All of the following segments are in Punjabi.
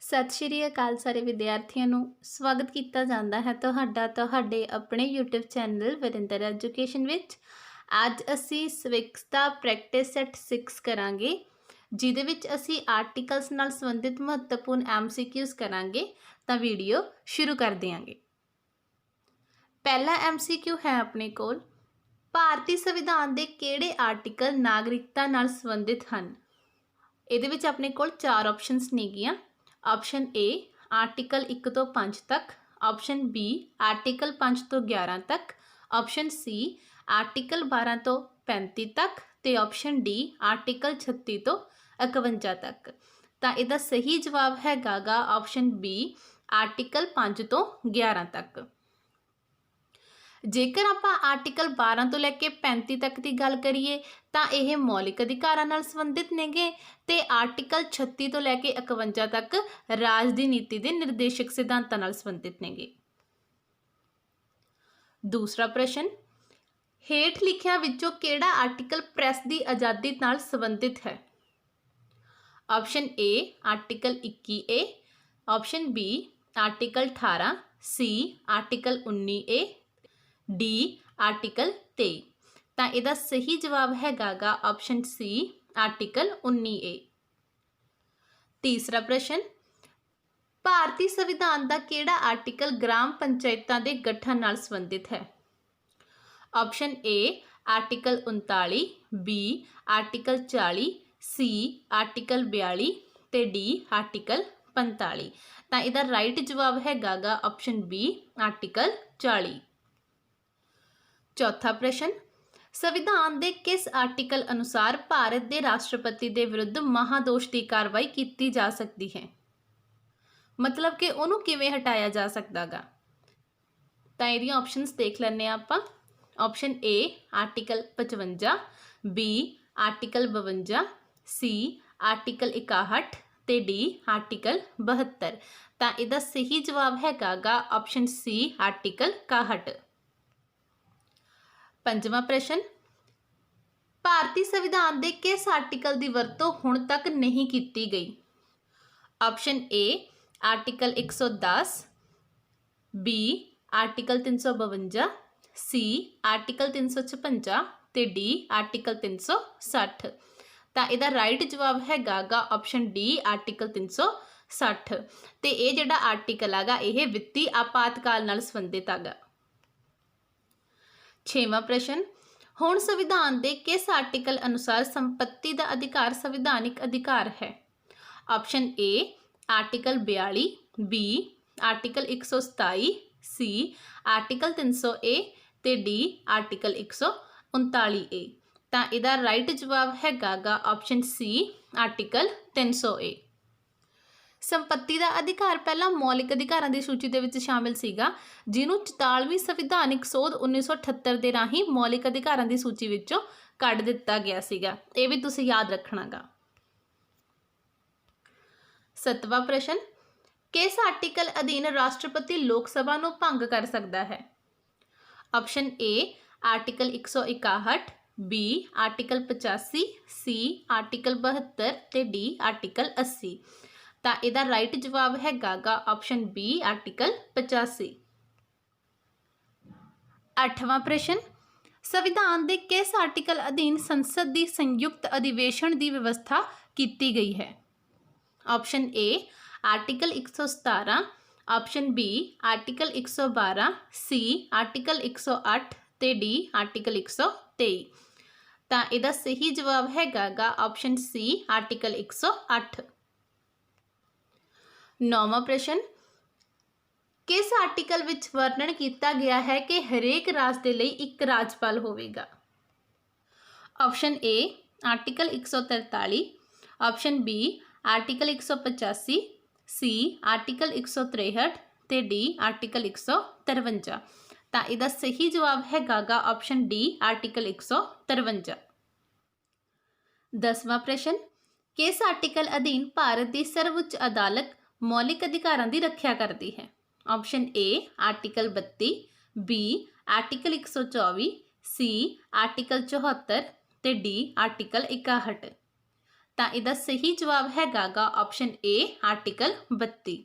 सत श्री अकाल सारे विद्यार्थियों ਨੂੰ ਸਵਾਗਤ ਕੀਤਾ ਜਾਂਦਾ ਹੈ ਤੁਹਾਡੇ ਆਪਣੇ YouTube ਚੈਨਲ ਵਰਿੰਦਰ ਐਜੂਕੇਸ਼ਨ ਵਿੱਚ। ਅੱਜ ਅਸੀਂ ਸਵਿਕਸ ਦਾ ਪ੍ਰੈਕਟਿਸ ਸੈਟ 6 ਕਰਾਂਗੇ, ਜਿਹਦੇ ਵਿੱਚ ਅਸੀਂ ਆਰਟੀਕਲਸ ਨਾਲ ਸੰਬੰਧਿਤ ਮਹੱਤਵਪੂਰਨ MCQs ਕਰਾਂਗੇ। ਤਾਂ ਵੀਡੀਓ ਸ਼ੁਰੂ ਕਰ ਦਿਆਂਗੇ। ਪਹਿਲਾ MCQ ਹੈ ਆਪਣੇ ਕੋਲ, ਭਾਰਤੀ ਸੰਵਿਧਾਨ ਦੇ ਕਿਹੜੇ ਆਰਟੀਕਲ ਨਾਗਰਿਕਤਾ ਨਾਲ ਸੰਬੰਧਿਤ ਹਨ। ਇਹਦੇ ਵਿੱਚ ਆਪਣੇ ਕੋਲ 4 ਆਪਸ਼ਨਸ ਨੇਗੀਆਂ। ऑप्शन ए आर्टिकल 1 तो 5 तक, ऑप्शन बी आर्टिकल 5 तो 11 तक, ऑप्शन सी आर्टिकल 12 तो 35 तक, तो ऑप्शन डी आर्टिकल 36 तो 51 तक। तो इसका सही जवाब है गा ऑप्शन बी आर्टिकल 5 तो 11 तक। जेकर ਆਪਾਂ आर्टिकल 12 ਤੋਂ ਲੈ ਕੇ 35 तक ਦੀ ਗੱਲ ਕਰੀਏ ਤਾਂ ਇਹ ਮੌਲਿਕ ਅਧਿਕਾਰਾਂ ਨਾਲ ਸੰਬੰਧਿਤ ਨੇਗੇ, ਤੇ ਆਰਟੀਕਲ 36 ਤੋਂ ਲੈ ਕੇ 51 ਤੱਕ ਰਾਜ ਦੀ ਨੀਤੀ ਦੇ ਨਿਰਦੇਸ਼ਕ ਸਿਧਾਂਤਾਂ ਨਾਲ ਸੰਬੰਧਿਤ ਨੇਗੇ। ਦੂਸਰਾ ਪ੍ਰਸ਼ਨ, ਹੇਠ ਲਿਖਿਆਂ ਵਿੱਚੋਂ ਕਿਹੜਾ ਆਰਟੀਕਲ ਪ੍ਰੈਸ ਦੀ ਆਜ਼ਾਦੀ ਨਾਲ ਸੰਬੰਧਿਤ ਹੈ। Option A article 21A, option B article 18, C article 19A, D article 23। तो इसका सही जवाब है गा ऑप्शन सी आर्टिकल 19A। तीसरा प्रश्न, भारतीय संविधान का किहड़ा आर्टिकल ग्राम पंचायतां दे गठन नाल संबंधित है। Option A article 39, B article 40, C article 42, ते डी आर्टिकल 45। तो इसका राइट जवाब है गा ऑप्शन बी आर्टिकल 40। चौथा प्रश्न, संविधान के किस आर्टिकल अनुसार भारत के राष्ट्रपति के विरुद्ध महादोष की कार्रवाई की जा सकती है, मतलब कि उन्होंने किवें हटाया जा सकता गा। तो ये ऑप्शनस देख लें आप। Option A article 55, B article 52, C article 61, ते डी आर्टिकल 72। तो इसका सही जवाब है गा ऑप्शन सी आर्टिकल 61। पंजवां प्रश्न, भारतीय संविधान के किस आर्टिकल की वरतों हुण तक नहीं की गई। Option A article 110, B article 352, C article 356, ते डी आर्टिकल 360। तो इसका राइट जवाब है गा ऑप्शन डी आर्टिकल 360। तो ये जिहड़ा आर्टिकल हैगा यह वित्तीय आपातकाल नाल संबंधित हैगा। छेवां प्रश्न, हुण संविधान के किस आर्टिकल अनुसार संपत्ति का अधिकार संविधानिक अधिकार है। Option A article 42, B article 127, C article 300A, ते डी आर्टिकल 139A। तो इसका राइट जवाब है गा ऑप्शन सी आर्टिकल 300A। संपत्ति का अधिकार पहला मौलिक अधिकारों की सूची के विच शामिल सीगा, जिन्हों 44वीं संविधानिक सोध 1978 के राही मौलिक अधिकारों की सूची विचों कढ़ दिता गया सीगा। ये भी तुसीं याद रखना गा। 7वां प्रश्न, किस आर्टिकल अधीन राष्ट्रपति लोक सभा नूं भंग कर सकता है। Option A article 161, B article 85, C article 72, ते डी आर्टिकल 80। तो इसका राइट जवाब है गा ऑप्शन बी आर्टिकल 85। 8वां प्रश्न, संविधान के किस आर्टिकल अधीन संसद की संयुक्त अधिवेशन की व्यवस्था की गई है। Option A article 117, option B article 112, C article 108, ते डी आर्टिकल 123। तो इसका सही जवाब है गा ऑप्शन सी आर्टिकल 108। 9वां प्रश्न, किस आर्टिकल विच वर्णन किया गया है कि हरेक राज के लिए एक राजपाल होवेगा। Option A article 143, option B article 185, C article 163, ते डी आर्टिकल 153। तो इसका सही जवाब है गा ऑप्शन डी आर्टिकल 153। 10वां प्रश्न, किस आर्टिकल अधीन भारत की सर्वोच्च अदालत मौलिक अधिकारों की रक्षा करती है। Option A article 32, B article 124, C article 74, ते डी आर्टिकल 61। ਤਾਂ ਇਹਦਾ ਸਹੀ ਜਵਾਬ ਹੈਗਾ ਗਾ ਆਪਸ਼ਨ ਏ ਆਰਟੀਕਲ 32।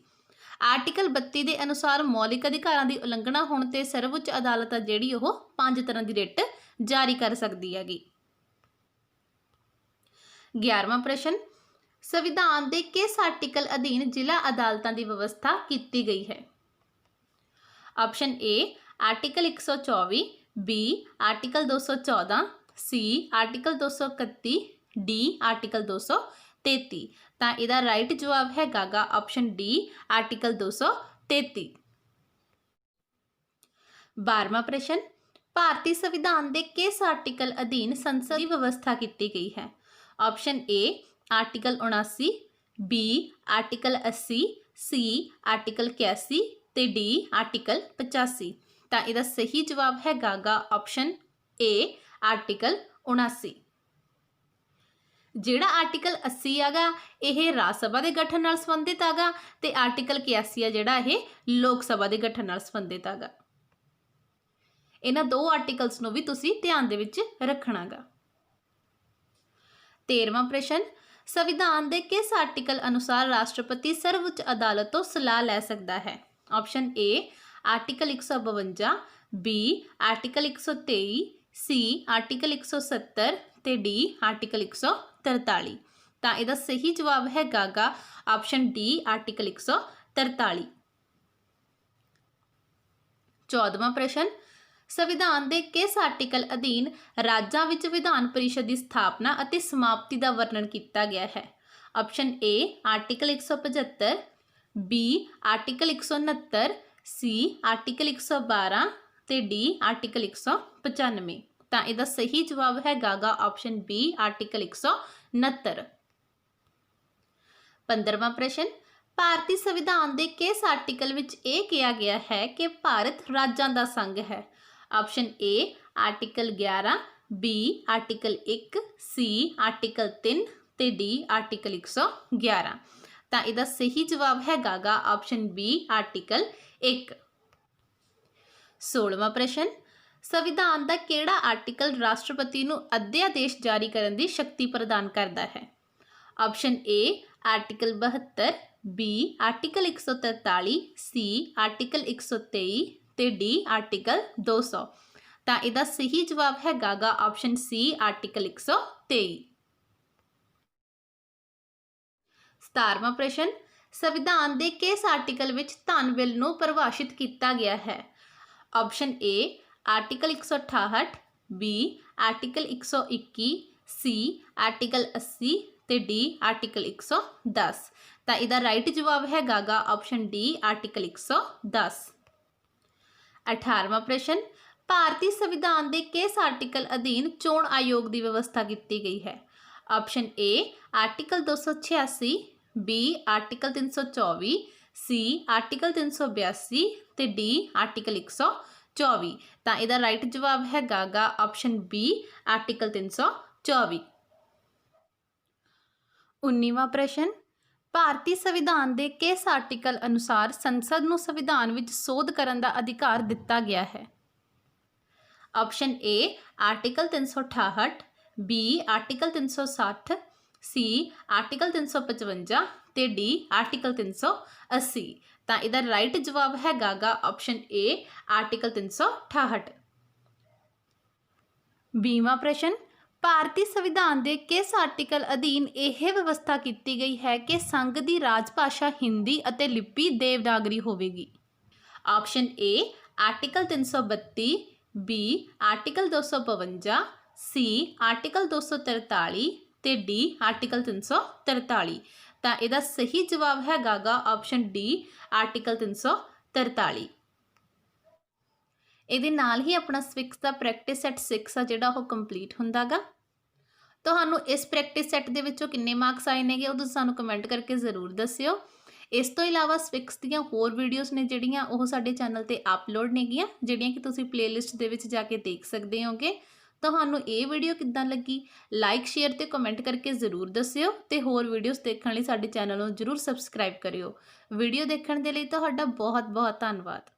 ਆਰਟੀਕਲ 32 ਦੇ ਅਨੁਸਾਰ ਮੌਲਿਕ ਅਧਿਕਾਰਾਂ ਦੀ ਉਲੰਘਣਾ ਹੋਣ ਤੇ ਸਰਵਉੱਚ ਅਦਾਲਤ ਆ ਜਿਹੜੀ ਉਹ 5 ਤਰ੍ਹਾਂ ਦੀ ਰਿਟ ਜਾਰੀ ਕਰ ਸਕਦੀ ਹੈਗੀ। 11ਵਾਂ ਪ੍ਰਸ਼ਨ, ਸੰਵਿਧਾਨ ਦੇ ਕਿਸ ਆਰਟੀਕਲ ਅਧੀਨ ਜ਼ਿਲ੍ਹਾ ਅਦਾਲਤਾਂ ਦੀ ਵਿਵਸਥਾ ਕੀਤੀ ਗਈ ਹੈ? Option A article 124, B article 214, C article 231, D article 233। ਤਾਂ ਇਹਦਾ ਰਾਈਟ ਜਵਾਬ ਹੈਗਾ ਗਾ ਆਪਸ਼ਨ ਡੀ ਆਰਟੀਕਲ 233। 12ਵਾਂ ਪ੍ਰਸ਼ਨ, ਭਾਰਤੀ ਸੰਵਿਧਾਨ ਦੇ ਕਿਸ ਆਰਟੀਕਲ ਅਧੀਨ ਸੰਸਦ ਦੀ ਵਿਵਸਥਾ ਕੀਤੀ ਗਈ ਹੈ? Option A article 79, B article 80, C article 81 ਤੇ ਡੀ ਆਰਟੀਕਲ 85। ਤਾਂ ਇਹਦਾ ਸਹੀ ਜਵਾਬ ਹੈਗਾ ਗਾ ਆਪਸ਼ਨ ਏ ਆਰਟੀਕਲ 79। ਜਿਹੜਾ ਆਰਟੀਕਲ 80 ਹੈਗਾ ਇਹ ਰਾਜ ਸਭਾ ਦੇ ਗਠਨ ਨਾਲ ਸੰਬੰਧਿਤ ਹੈਗਾ ਤੇ ਆਰਟੀਕਲ 81 ਆ ਜਿਹੜਾ ਇਹ ਲੋਕ ਸਭਾ ਦੇ ਗਠਨ ਨਾਲ ਸੰਬੰਧਿਤ ਹੈਗਾ। ਇਹਨਾਂ ਦੋ ਆਰਟੀਕਲਸ ਨੂੰ ਵੀ ਤੁਸੀਂ ਧਿਆਨ ਦੇ ਵਿੱਚ ਰੱਖਣਾ ਗਾ। 13ਵਾਂ ਪ੍ਰਸ਼ਨ, ਸੰਵਿਧਾਨ ਦੇ ਕਿਸ ਆਰਟੀਕਲ ਅਨੁਸਾਰ ਰਾਸ਼ਟਰਪਤੀ ਸਰਵਉੱਚ ਅਦਾਲਤ ਤੋਂ ਸਲਾਹ ਲੈ ਸਕਦਾ ਹੈ? Option A article 152, B article 123, C article 170 ਤੇ ਡੀ ਆਰਟੀਕਲ 143। ਤਾਂ ਇਹਦਾ ਸਹੀ ਜਵਾਬ ਹੈਗਾ ਗਾ ਆਪਸ਼ਨ ਡੀ ਆਰਟੀਕਲ 143। 14ਵਾਂ ਪ੍ਰਸ਼ਨ, ਸੰਵਿਧਾਨ ਦੇ ਕਿਸ ਆਰਟੀਕਲ ਅਧੀਨ ਰਾਜਾਂ ਵਿੱਚ ਵਿਧਾਨ ਪਰਿਸ਼ਦ ਦੀ ਸਥਾਪਨਾ ਅਤੇ ਸਮਾਪਤੀ ਦਾ ਵਰਣਨ ਕੀਤਾ ਗਿਆ ਹੈ? Option A article 175, B article 169, C article 112 ਤੇ ਡੀ ਆਰਟੀਕਲ 195। ਤਾਂ ਇਹਦਾ ਸਹੀ ਜਵਾਬ ਹੈਗਾ ਗਾ ਆਪਸ਼ਨ ਬੀ ਆਰਟੀਕਲ 169। 15ਵਾਂ ਪ੍ਰਸ਼ਨ, ਭਾਰਤੀ ਸੰਵਿਧਾਨ ਦੇ ਕਿਸ ਆਰਟੀਕਲ ਵਿੱਚ ਇਹ ਕਿਹਾ ਗਿਆ ਹੈ ਕਿ ਭਾਰਤ ਰਾਜਾਂ ਦਾ ਸੰਘ ਹੈ? Option A article 11, B article 1, C article 3 ਤੇ ਡੀ ਆਰਟੀਕਲ 111। ਤਾਂ ਇਹਦਾ ਸਹੀ ਜਵਾਬ ਹੈਗਾ ਗਾ ਆਪਸ਼ਨ ਬੀ ਆਰਟੀਕਲ 1। 16ਵਾਂ ਪ੍ਰਸ਼ਨ, ਸੰਵਿਧਾਨ ਦਾ ਕਿਹੜਾ ਆਰਟੀਕਲ ਰਾਸ਼ਟਰਪਤੀ ਨੂੰ ਅਧਿਆਦੇਸ਼ ਜਾਰੀ ਕਰਨ ਦੀ ਸ਼ਕਤੀ ਪ੍ਰਦਾਨ ਕਰਦਾ ਹੈ? Option A article 72, B article 143, C article 123 ਤੇ ਡੀ ਆਰਟੀਕਲ 200। ਤਾਂ ਇਹਦਾ ਸਹੀ ਜਵਾਬ ਹੈਗਾ ਗਾ ਆਪਸ਼ਨ ਸੀ ਆਰਟੀਕਲ 123। 17ਵਾਂ ਪ੍ਰਸ਼ਨ, ਸੰਵਿਧਾਨ ਦੇ ਕਿਸ ਆਰਟੀਕਲ ਵਿੱਚ ਧਨ ਬਿੱਲ ਨੂੰ ਪਰਿਭਾਸ਼ਿਤ ਕੀਤਾ ਗਿਆ ਹੈ? Option A article 168, B article 121, C article 80 ਤੇ ਡੀ ਆਰਟੀਕਲ 110। ਤਾਂ ਇਹਦਾ ਰਾਈਟ ਜਵਾਬ ਹੈਗਾ ਗਾ ਆਪਸ਼ਨ ਡੀ ਆਰਟੀਕਲ 110। 18ਵਾਂ ਪ੍ਰਸ਼ਨ, ਭਾਰਤੀ ਸੰਵਿਧਾਨ ਦੇ ਕਿਸ ਆਰਟੀਕਲ ਅਧੀਨ ਚੋਣ ਆਯੋਗ ਦੀ ਵਿਵਸਥਾ ਕੀਤੀ ਗਈ ਹੈ? Option A article 286, B article 324, C article 382 ਤੇ ਡੀ ਆਰਟੀਕਲ 124। ਤਾਂ ਇਹਦਾ ਰਾਈਟ ਜਵਾਬ ਹੈਗਾ ਗਾ ਆਪਸ਼ਨ ਬੀ ਆਰਟੀਕਲ 324। 19ਵਾਂ ਪ੍ਰਸ਼ਨ, ਭਾਰਤੀ ਸੰਵਿਧਾਨ ਦੇ ਕਿਸ ਆਰਟੀਕਲ ਅਨੁਸਾਰ ਸੰਸਦ ਨੂੰ ਸੰਵਿਧਾਨ ਵਿੱਚ ਸੋਧ ਕਰਨ ਦਾ ਅਧਿਕਾਰ ਦਿੱਤਾ ਗਿਆ ਹੈ? Option A article 368, B article 360, C article 355 ਤੇ ਡੀ ਆਰਟੀਕਲ 380। ਤਾਂ ਇਹਦਾ ਰਾਈਟ ਜਵਾਬ ਹੈਗਾ ਗਾ ਆਪਸ਼ਨ ਏ ਆਰਟੀਕਲ 368। 20ਵਾਂ ਪ੍ਰਸ਼ਨ, ਭਾਰਤੀ ਸੰਵਿਧਾਨ ਦੇ ਕਿਸ ਆਰਟੀਕਲ ਅਧੀਨ ਇਹ ਵਿਵਸਥਾ ਕੀਤੀ ਗਈ ਹੈ ਕਿ ਸੰਘ ਦੀ ਰਾਜ ਭਾਸ਼ਾ ਹਿੰਦੀ ਅਤੇ ਲਿਪੀ ਦੇਵਨਾਗਰੀ ਹੋਵੇਗੀ? Option A article 332, B article 252, C article 243 ਤੇ ਡੀ ਆਰਟੀਕਲ 343। ਤਾਂ ਇਹਦਾ ਸਹੀ ਜਵਾਬ ਹੈਗਾ ਗਾ ਆਪਸ਼ਨ ਡੀ ਆਰਟੀਕਲ 343। ਇਹਦੇ ਨਾਲ ਹੀ ਆਪਣਾ ਸਵਿਕਸ ਦਾ ਪ੍ਰੈਕਟਿਸ ਸੈੱਟ 6 ਆ ਜਿਹੜਾ ਉਹ ਕੰਪਲੀਟ ਹੁੰਦਾ ਗਾ। ਤੁਹਾਨੂੰ ਇਸ ਪ੍ਰੈਕਟਿਸ ਸੈੱਟ ਦੇ ਵਿੱਚੋਂ ਕਿੰਨੇ ਮਾਰਕਸ ਆਏ ਨੇਗੇ ਉਹ ਤੁਸੀਂ ਸਾਨੂੰ ਕਮੈਂਟ ਕਰਕੇ ਜ਼ਰੂਰ ਦੱਸਿਓ। ਇਸ ਤੋਂ ਇਲਾਵਾ ਸਵਿਕਸ ਦੀਆਂ ਹੋਰ ਵੀਡੀਓਜ਼ ਨੇ ਜਿਹੜੀਆਂ ਉਹ ਸਾਡੇ ਚੈਨਲ ਤੇ ਅਪਲੋਡ ਨੇਗੀਆਂ, ਜਿਹੜੀਆਂ ਕਿ ਤੁਸੀਂ ਪਲੇਲਿਸਟ ਦੇ ਵਿੱਚ ਜਾ ਕੇ ਦੇਖ ਸਕਦੇ ਹੋਗੇ। ਤੁਹਾਨੂੰ ਇਹ ਵੀਡੀਓ ਕਿੱਦਾਂ ਲੱਗੀ ਲਾਈਕ ਸ਼ੇਅਰ ਤੇ ਕਮੈਂਟ ਕਰਕੇ ਜ਼ਰੂਰ ਦੱਸਿਓ ਤੇ ਹੋਰ ਵੀਡੀਓਜ਼ ਦੇਖਣ ਲਈ ਸਾਡੇ ਚੈਨਲ ਨੂੰ ਜ਼ਰੂਰ ਸਬਸਕ੍ਰਾਈਬ ਕਰਿਓ। ਵੀਡੀਓ ਦੇਖਣ ਦੇ ਲਈ ਤੁਹਾਡਾ ਬਹੁਤ ਬਹੁਤ ਧੰਨਵਾਦ।